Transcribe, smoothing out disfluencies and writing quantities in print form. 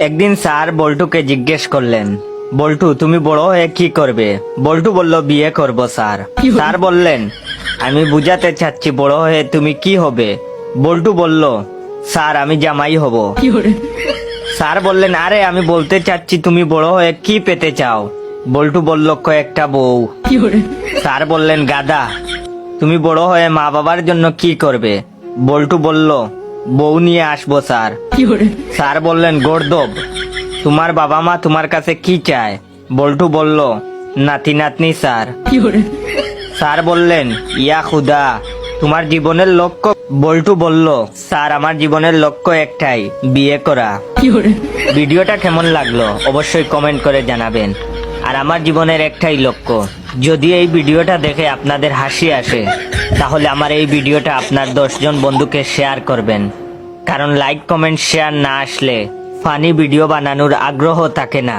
একদিন স্যার বল্টুকে জিজ্ঞেস করলেন, বল্টু তুমি বড় হয়ে কি করবে? বল্টু বলল, বিয়ে করব স্যার। স্যার বললেন, আমি বুঝাতে চাচ্ছি বড় হয়ে তুমি কি হবে? বল্টু বলল, স্যার আমি জামাই হব। স্যার বললেন, আরে আমি বলতে চাচ্ছি তুমি বড় হয়ে কি পেতে চাও? বল্টু বলল, কয়েকটা বউ। স্যার বললেন, গাধা, তুমি বড় হয়ে মা বাবার জন্য কি করবে? বল্টু বলল, বউ নিয়ে আসবো স্যার। স্যার বললেন, গর্দব, তোমার বাবা মা তোমার কাছে কি চায়? বল্টু বলল, নাতি নাতনি স্যার। স্যার বললেন, ইয়া খুদা, তোমার জীবনের লক্ষ্য? বল্টু বলল, স্যার আমার জীবনের লক্ষ্য একটাই, বিয়ে করা। ভিডিওটা কেমন লাগলো অবশ্যই কমেন্ট করে জানাবেন। আর আমার জীবনের একটাই লক্ষ্য, যদি এই ভিডিওটা দেখে আপনাদের হাসি আসে তাহলে আমার এই ভিডিওটা আপনার 10 জন বন্ধুকে শেয়ার করবেন, কারণ লাইক কমেন্ট শেয়ার না আসলে ফানি ভিডিও বানানোর আগ্রহ থাকে না।